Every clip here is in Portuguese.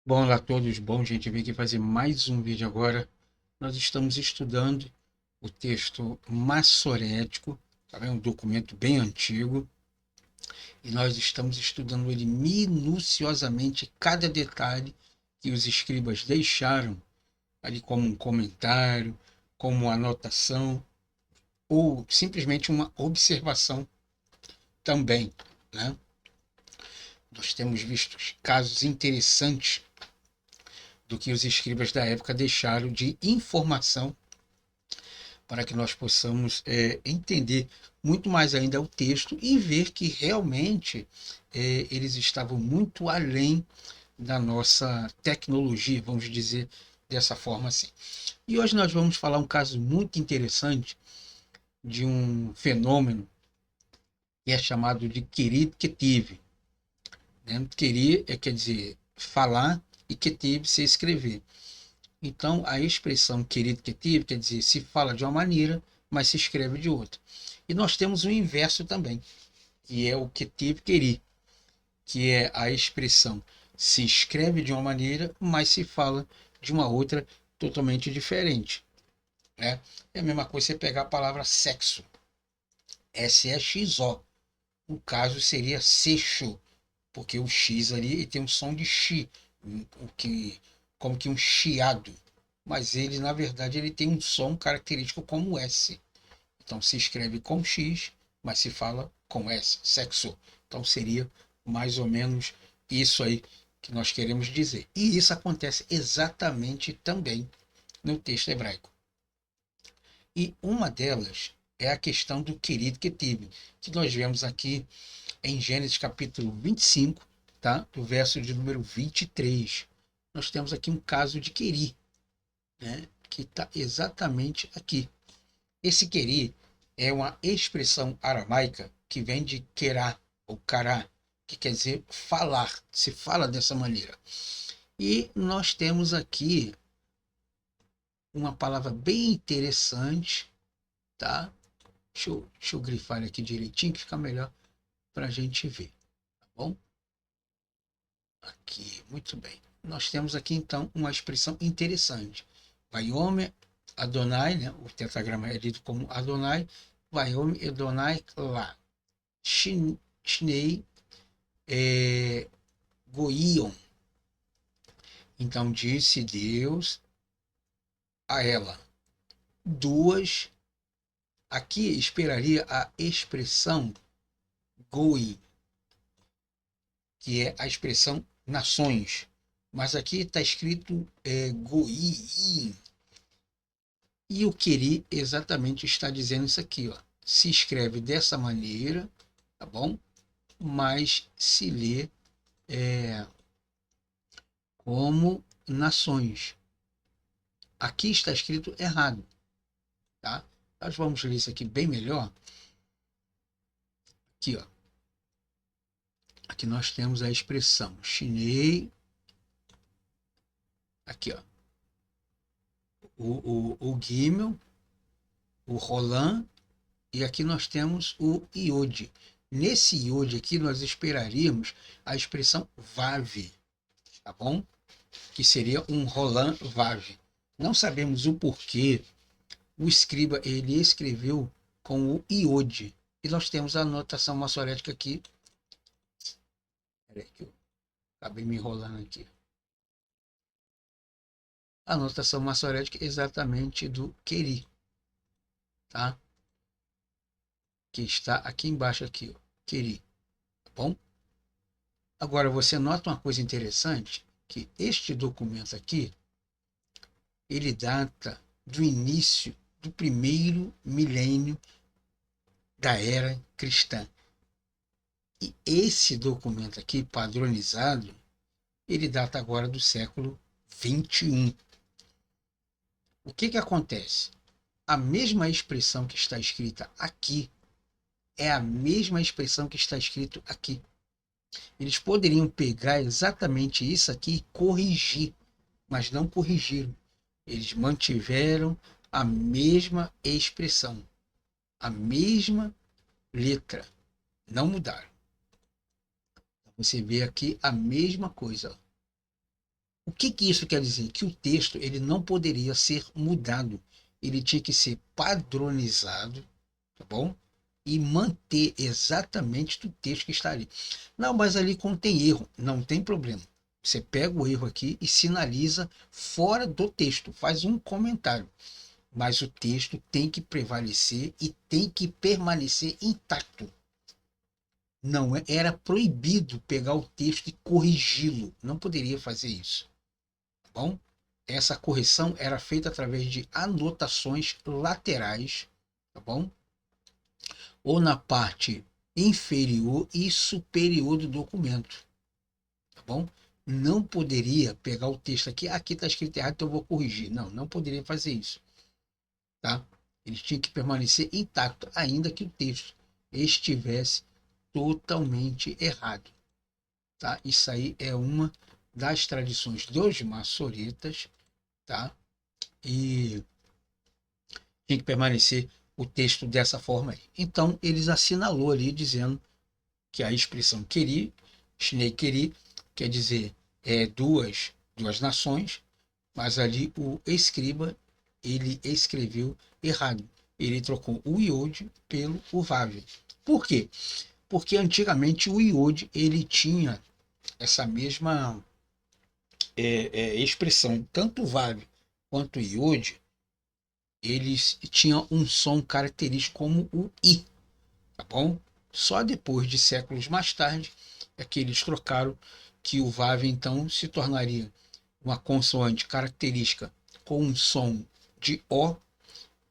Bom, olá a todos. Bom, gente, vim aqui fazer mais um vídeo agora. Nós estamos estudando o texto massorético, tá bem? Um documento bem antigo, e nós estamos estudando ele minuciosamente, cada detalhe que os escribas deixaram ali como um comentário, como uma anotação, ou simplesmente uma observação também, né? Nós temos visto casos interessantes do que os escribas da época deixaram de informação para que nós possamos entender muito mais ainda o texto e ver que realmente eles estavam muito além da nossa tecnologia, vamos dizer dessa forma assim. E hoje nós vamos falar um caso muito interessante de um fenômeno que é chamado de querid ketiv, né? Querer quer dizer falar e ketiv se escrever. Então, a expressão querido que tive quer dizer se fala de uma maneira, mas se escreve de outra. E nós temos o inverso também, que é o que tive querer, que é a expressão se escreve de uma maneira, mas se fala de uma outra totalmente diferente. Né? É a mesma coisa você pegar a palavra sexo, S-E-X-O. No caso seria sexo, porque o X ali tem um som de X, o que, como que um chiado. Mas ele, na verdade, ele tem um som característico como S. Então se escreve com X, mas se fala com S, sexo. Então seria mais ou menos isso aí que nós queremos dizer. E isso acontece exatamente também no texto hebraico. E uma delas é a questão do querido que tive, que nós vemos aqui em Gênesis capítulo 25, tá? Do verso de número 23. Nós temos aqui um caso de queri, né? Que está exatamente aqui. Esse queri é uma expressão aramaica que vem de querá ou cará, que quer dizer falar, se fala dessa maneira. E nós temos aqui uma palavra bem interessante, tá? Deixa eu grifar aqui direitinho que fica melhor para a gente ver, tá bom? Aqui, muito bem. Nós temos aqui então uma expressão interessante. Vaiome Adonai, né? O tetragrama é dito como Adonai. Vaiome Adonai lá. Shnei Goion. Então disse Deus a ela. Duas. Aqui esperaria a expressão Goi, que é a expressão nações. Mas aqui está escrito Goi. E o Queri exatamente está dizendo isso aqui, ó. Se escreve dessa maneira, tá bom? Mas se lê como nações. Aqui está escrito errado, tá? Nós vamos ler isso aqui bem melhor. Aqui, ó. Aqui nós temos a expressão chinês. Aqui, ó. O Gimel, o Roland, e aqui nós temos o iode. Nesse iode aqui nós esperaríamos a expressão vave, tá bom? Que seria um Roland Vave. Não sabemos o porquê o escriba ele escreveu com o iode. E nós temos a anotação maçorética aqui. Peraí que eu acabei me enrolando aqui. A anotação maçorética exatamente do Queri, tá? Que está aqui embaixo aqui, ó. Queri, tá bom? Agora você nota uma coisa interessante, que este documento aqui, ele data do início do primeiro milênio da era cristã. E esse documento aqui, padronizado, ele data agora do século 21. O que que acontece? A mesma expressão que está escrita aqui é a mesma expressão que está escrito aqui. Eles poderiam pegar exatamente isso aqui e corrigir, mas não corrigiram. Eles mantiveram a mesma expressão, a mesma letra, não mudaram. Você vê aqui a mesma coisa. O que que isso quer dizer? Que o texto ele não poderia ser mudado, ele tinha que ser padronizado, tá bom? E manter exatamente o texto que está ali. Não, mas ali contém erro, não tem problema. Você pega o erro aqui e sinaliza fora do texto, faz um comentário. Mas o texto tem que prevalecer e tem que permanecer intacto. Não era proibido pegar o texto e corrigi-lo. Não poderia fazer isso. Tá bom? Essa correção era feita através de anotações laterais, tá bom? Ou na parte inferior e superior do documento, tá bom? Não poderia pegar o texto aqui, aqui está escrito errado, então eu vou corrigir. Não, não poderia fazer isso, tá? Ele tinha que permanecer intacto, ainda que o texto estivesse totalmente errado, tá? Isso aí é uma das tradições dos maçoretas, tá? E tinha que permanecer o texto dessa forma aí. Então, eles assinalou ali dizendo que a expressão queri, Shnei queri, quer dizer duas nações, mas ali o escriba, ele escreveu errado. Ele trocou o iode pelo o vav. Por quê? Porque antigamente o iode, ele tinha essa mesma expressão, tanto o vav quanto o iode, eles tinham um som característico como o I, tá bom? Só depois de séculos mais tarde é que eles trocaram, que o VAV então se tornaria uma consoante característica com um som de O,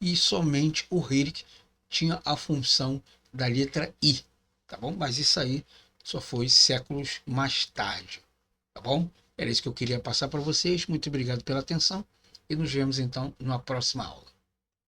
e somente o RIRC tinha a função da letra I, tá bom? Mas isso aí só foi séculos mais tarde, tá bom? Era isso que eu queria passar para vocês. Muito obrigado pela atenção e nos vemos então na próxima aula.